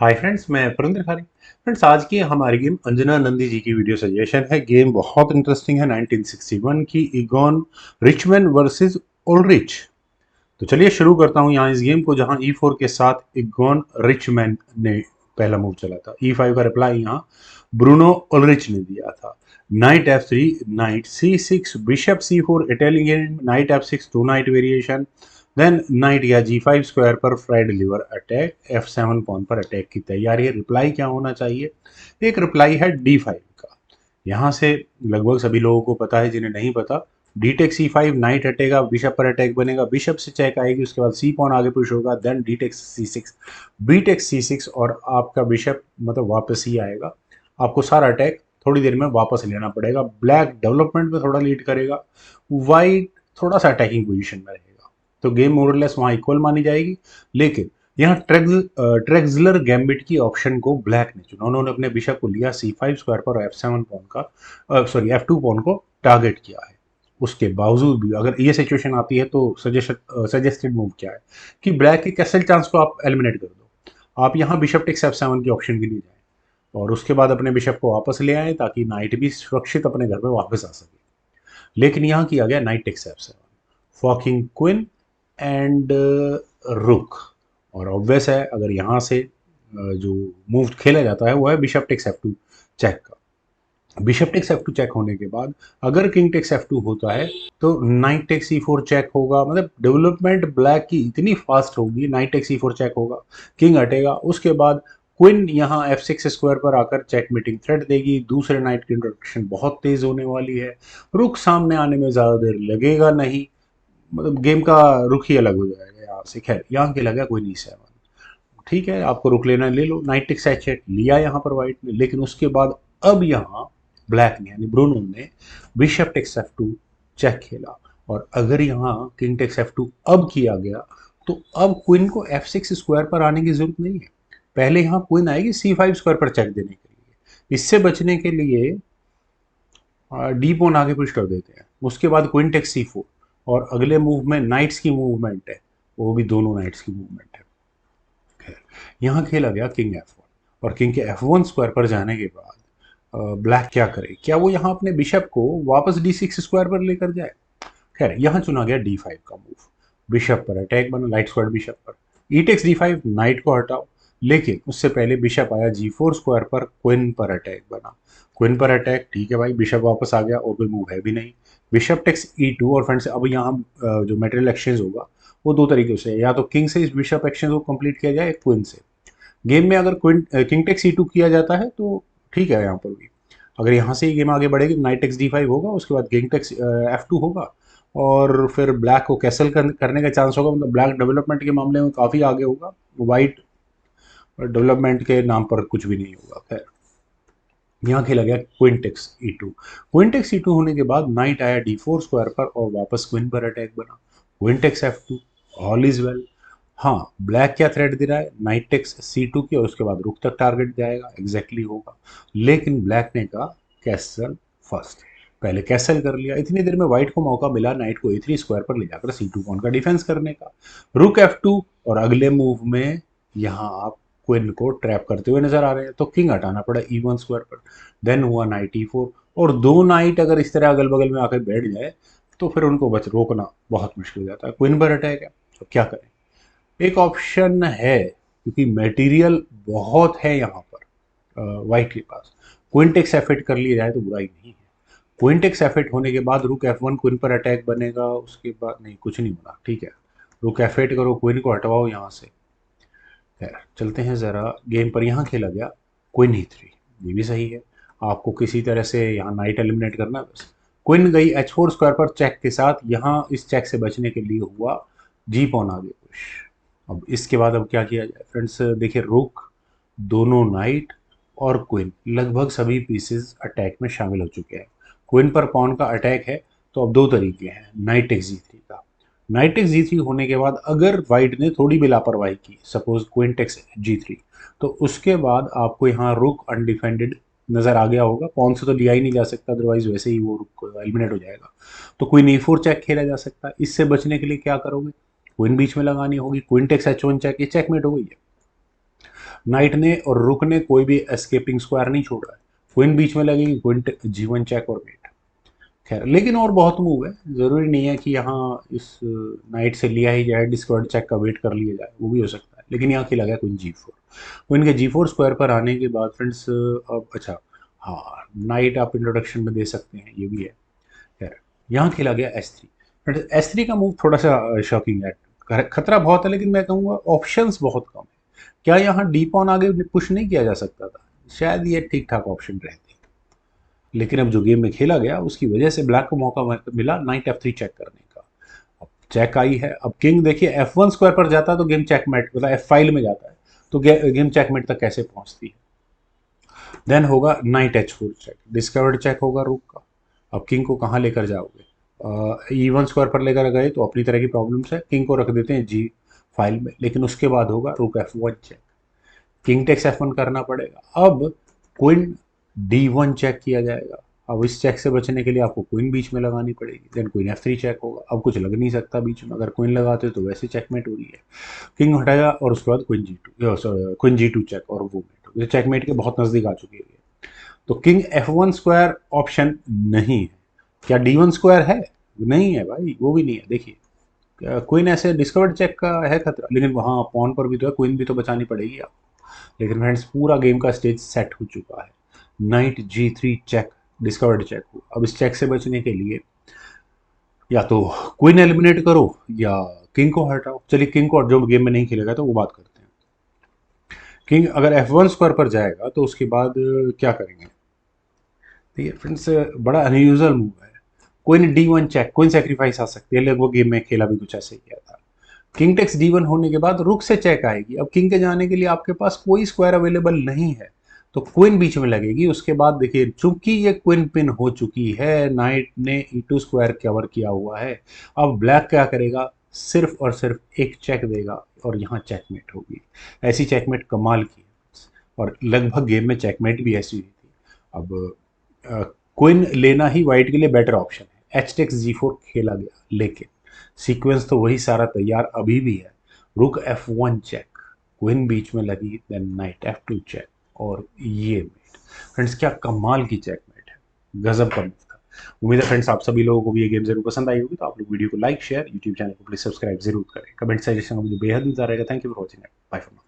Hi friends, मैं पुरिंदर खारी। Friends, आज की हमारी गेम अंजना नंदी जी की वीडियो सजेशन है। गेम बहुत इंटरेस्टिंग है। 1961 की इगॉन रिचमैन वर्सेस ओल्ड्रिच। तो चलिए शुरू करता हूं यहाँ इस गेम को, जहां E4 के साथ इगॉन रिचमैन ने पहला मूव चला था। E5 का रिप्लाई यहाँ ब्रूनो ओल्ड्रिच ने दिया था। Knight F3, knight C6, bishop C4, Italian knight F6, two knight variation. Then knight या G5 स्क्वायर पर fried liver attack, F7 pawn पर अटैक की तैयारी है। रिप्लाई क्या होना चाहिए? एक रिप्लाई है D5 का। यहाँ से लगभग सभी लोगों को पता है, जिन्हें नहीं पता। डी टेक C5, नाइट हटेगा, बिशप पर अटैक बनेगा, बिशप से चेक आएगी, उसके बाद सी पॉन आगे पुश होगा, then D take C6, B take C6 और आपका बिशप मतलब वापस ही आएगा। आपको सारा अटैक थोड़ी देर में वापस लेना पड़ेगा। ब्लैक डेवलपमेंट में थोड़ा लीड करेगा, वाइट थोड़ा सा अटैकिंग पोजीशन में रहेगा। तो गेम मोरलेस वहां इक्वल मानी जाएगी। लेकिन यहाँ ट्रेक्सलर गैम्बिट की ऑप्शन को ब्लैक ने चुना। उन्होंने अपने बिशप को लिया C5 स्क्वायर पर और F7 पॉन का सॉरी F2 पॉन को टारगेट किया है। उसके बावजूद भी अगर ये सिचुएशन आती है तो सजेस्टेड मूव क्या है कि ब्लैक के कैसल चांस को आप एलिमिनेट कर दो। आप यहाँ बिशप टेक्स F7 की ऑप्शन के लिए जाएं और उसके बाद अपने बिशप को वापस ले आए, ताकि नाइट भी सुरक्षित अपने घर में वापस आ सके। लेकिन यहाँ किया गया knight takes F7, forking queen and rook. और ऑब्वियस है, अगर यहाँ से जो मूव खेला जाता है वो है बिशप टेक्स F2 चेक का। बिशप टेक्स F2 चेक होने के बाद अगर किंग टेक्स F2 होता है तो नाइट टेक्स C4 चेक होगा। मतलब डेवलपमेंट ब्लैक की इतनी फास्ट होगी, नाइट टेक्स C4 चेक होगा, किंग हटेगा, उसके बाद क्वीन यहाँ F6 स्क्वायर पर आकर चेक मीटिंग थ्रेट देगी। दूसरे नाइट की इंट्रोडक्शन बहुत तेज होने वाली है। रुक सामने आने में ज्यादा देर लगेगा नहीं, मतलब गेम का रुख ही अलग हो जाएगा यहाँ से। खैर, यहाँ के लगा कोई नहीं, 7 ठीक है, आपको रुक लेना ले लो। नाइट टेक्स H8 लिया यहाँ पर व्हाइट ने, लेकिन उसके बाद अब यहाँ ब्लैक ने यानी ब्रूनो ने बिशप टेक्स F2 चेक खेला। और अगर यहाँ किंग टेक्स F2 अब किया गया तो अब क्वीन को F6 स्क्वायर पर आने की जरूरत नहीं है। पहले यहाँ क्वीन आएगी C5 स्क्वायर पर चेक देने के लिए। इससे बचने के लिए डी पोन आगे पुश कर देते हैं। उसके बाद क्वीन टेक्स C4 और अगले मूव में नाइट्स की मूवमेंट है, वो भी दोनों नाइट्स की मूवमेंट है। खैर, यहाँ खेला गया किंग F1 और किंग के F1 स्क्वायर पर जाने के बाद ब्लैक क्या करे? क्या वो यहाँ अपने बिशप को वापस D6 स्क्वायर पर लेकर जाए? खैर, यहाँ चुना गया D5 का मूव। बिशप पर अटैक बना, लाइट स्क्वायर बिशप पर। ई टेक्स D5, नाइट को हटाओ, लेकिन उससे पहले बिशप आया G4 स्क्वायर पर, क्वीन पर अटैक बना। क्वीन पर अटैक, ठीक है भाई, बिशप वापस आ गया और कोई मूव है भी नहीं। बिशप टेक्स E2 और फ्रेंड्स अब यहाँ जो मेटेरियल एक्सचेंज होगा वो दो तरीके से, या तो किंग से इस बिशप एक्सचेंज को कंप्लीट किया जाए, क्वीन से। गेम में अगर क्वीन किंग टेक्स E2 किया जाता है तो ठीक है यहाँ पर भी। अगर यहाँ से ही गेम आगे बढ़ेगी, नाइट टेक्स D5 होगा, उसके बाद किंग टेक्स F2 होगा और फिर ब्लैक को कैसल करने का चांस होगा। मतलब ब्लैक डेवलपमेंट के मामले में काफ़ी आगे होगा, वाइट डेवलपमेंट के नाम पर कुछ भी नहीं होगा। खैर, यहाँ खेला गया queen takes E2। Queen takes E2 होने के बाद नाइट आया D4 स्क्वायर पर और वापस क्वीन पर अटैक बना। Queen takes F2, all is well. हाँ, ब्लैक क्या थ्रेट दे रहा है? नाइट टेक्स C2 की और उसके बाद रुक तक टारगेट जाएगा, एग्जैक्टली होगा। लेकिन ब्लैक ने कहा कैसल फर्स्ट, पहले कैसल कर लिया। इतनी देर में व्हाइट को मौका मिला नाइट को A3 स्क्वायर पर ले जाकर C2 पॉन का डिफेंस करने का। रुक F2 और अगले मूव में यहाँ आप क्वीन को ट्रैप करते हुए नजर आ रहे हैं, तो किंग हटाना पड़ा E1 स्क्वायर पर। देन हुआ नाइट E4 और दो नाइट अगर इस तरह अगल बगल में आकर बैठ जाए तो फिर उनको बच रोकना बहुत मुश्किल हो जाता है। क्वीन पर अटैक है, तो क्या करें? एक ऑप्शन है, क्योंकि मटेरियल बहुत है यहाँ पर वाइट के पास, क्वीन टेक्स F8 कर लिया जाए तो बुराई नहीं है। क्वीन टेक्स F8 होने के बाद रुक F1, क्वीन पर अटैक बनेगा, उसके बाद नहीं, कुछ नहीं बना, ठीक है। रुक F8 करो, क्वीन को हटवाओ यहाँ से। खैर, चलते हैं ज़रा गेम पर। यहाँ खेला गया क्वीन E3, ये भी सही है। आपको किसी तरह से यहाँ नाइट एलिमिनेट करना है बस। क्वीन गई H4 स्क्वायर पर चेक के साथ, यहाँ इस चेक से बचने के लिए हुआ जी पॉन आगे पुश। अब इसके बाद अब क्या किया जाए फ्रेंड्स? देखिए, रुक, दोनों नाइट और क्वीन, लगभग सभी पीसेस अटैक में शामिल हो चुके हैं। क्वीन पर पॉन का अटैक है, तो अब दो तरीके हैं नाइट टेक्स G3 का। नाइट टेक्स G3 होने के बाद अगर वाइट ने थोड़ी भी लापरवाही की, सपोज क्वीन टेक्स G3, तो उसके बाद आपको यहाँ रुक अनडिफेंडेड नजर आ गया होगा। पॉन से तो लिया ही नहीं जा सकता, अदरवाइज वैसे ही वो रुक एलिमिनेट हो जाएगा। तो क्वीन E4 चेक खेला जा सकता है। इससे बचने के लिए क्या करोगे? क्वीन बीच में लगानी होगी, क्वीन टेक्स H1 चेक, ये चेकमेट हो गई है। नाइट ने और रुक ने कोई भी एस्केपिंग स्क्वायर नहीं छोड़ा है। क्वीन बीच में लगेगी, क्वीन G1 चेक और मेट। खैर, लेकिन और बहुत मूव है, ज़रूरी नहीं है कि यहाँ इस नाइट से लिया ही जाए, डिस्कवर्ड चेक का वेट कर लिया जाए, वो भी हो सकता है। लेकिन यहाँ खेला गया क्वीन G4। क्वीन के G4 स्क्वायर पर आने के बाद फ्रेंड्स, अब अच्छा, हाँ, नाइट आप इंट्रोडक्शन में दे सकते हैं, ये भी है। खैर, यहाँ खेला गया S3। फ्रेंड्स, S3 का मूव थोड़ा सा शॉकिंग है, खतरा बहुत है, लेकिन मैं कहूँगा ऑप्शंस बहुत कम है। क्या यहाँ डी पॉन आगे पुश नहीं किया जा सकता था? शायद ये ठीक ठाक ऑप्शन रहती, लेकिन अब जो गेम में खेला गया उसकी वजह से ब्लैक को मौका मिला नाइट F3 चेक करने का। अब चेक आई है, अब किंग देखिए F1 स्क्वायर पर जाता है तो गेम चेकमेट, मतलब F5 में जाता है तो गेम चेकमेट तक कैसे पहुंचती है। देन होगा night H4 check, discovered check होगा रुक का। अब किंग को कहाँ लेकर जाओगे? E1 स्क्वायर पर लेकर गए तो अपनी तरह की प्रॉब्लम्स है, किंग को रख देते हैं जी फाइल में, लेकिन उसके बाद होगा रुक F1 check, king takes F1 करना पड़ेगा। अब क्वीन D1 चेक किया जाएगा। अब इस चेक से बचने के लिए आपको क्वीन बीच में लगानी पड़ेगी। देन क्वीन F3 चेक होगा। अब कुछ लग नहीं सकता बीच में, अगर क्वीन लगाते हो तो वैसे चेकमेट हो रही है। किंग हटाया और उसके बाद क्वीन G2 चेक और वो मेट, ये चेकमेट के बहुत नजदीक आ चुकी है। तो किंग F1 स्क्वायर ऑप्शन नहीं है। क्या D1 स्क्वायर है? नहीं है भाई, वो भी नहीं है। देखिए, क्वीन ऐसे डिस्कवर्ड चेक का है खतरा, लेकिन वहाँ पॉन पर भी तो है, क्वीन भी तो बचानी पड़ेगी आपको। लेकिन फ्रेंड्स, पूरा गेम का स्टेज सेट हो चुका है। Night G3 check, discovered check हो। अब इस चेक से बचने के लिए या तो क्वीन एलिमिनेट करो या किंग को हटाओ। चलिए, किंग को जो गेम में नहीं खेलेगा तो वो बात करते हैं। किंग अगर F1 स्क्वायर पर जाएगा तो उसके बाद क्या करेंगे? देखिए फ्रेंड्स, बड़ा अनयूजल मूव है। Queen D1 check, queen sacrifice आ सकती है, लगभग गेम में खेला भी कुछ ऐसे ही किया था। किंग टेक्स D1 होने के बाद रुक से चेक आएगी। अब किंग के जाने के लिए आपके पास कोई स्क्वायर अवेलेबल नहीं है, तो क्वीन बीच में लगेगी। उसके बाद देखिए, चूंकि ये क्वीन पिन हो चुकी है, नाइट ने E2 स्क्वायर कवर किया हुआ है। अब ब्लैक क्या करेगा? सिर्फ और सिर्फ एक चेक देगा और यहाँ चेकमेट होगी। ऐसी चेकमेट कमाल की है, और लगभग गेम में चेकमेट भी ऐसी हुई थी। अब क्वीन लेना ही वाइट के लिए बेटर ऑप्शन है। H टेक्स G4 खेला गया, लेकिन सीक्वेंस तो वही सारा तैयार अभी भी है। रुक F1 चेक, क्वीन बीच में लगी, देन नाइट F2 चेक और ये मेट। फ्रेंड्स, क्या कमाल की चेकमेट है, गजब का मूव था। उम्मीद है फ्रेंड्स आप सभी लोगों को भी ये गेम जरूर पसंद आई होगी। तो आप लोग वीडियो को लाइक, शेयर, यूट्यूब चैनल को प्लीज सब्सक्राइब जरूर करें। कमेंट सजेशन मुझे बेहद मिलता रहेगा। Thank you for watching, bye for now.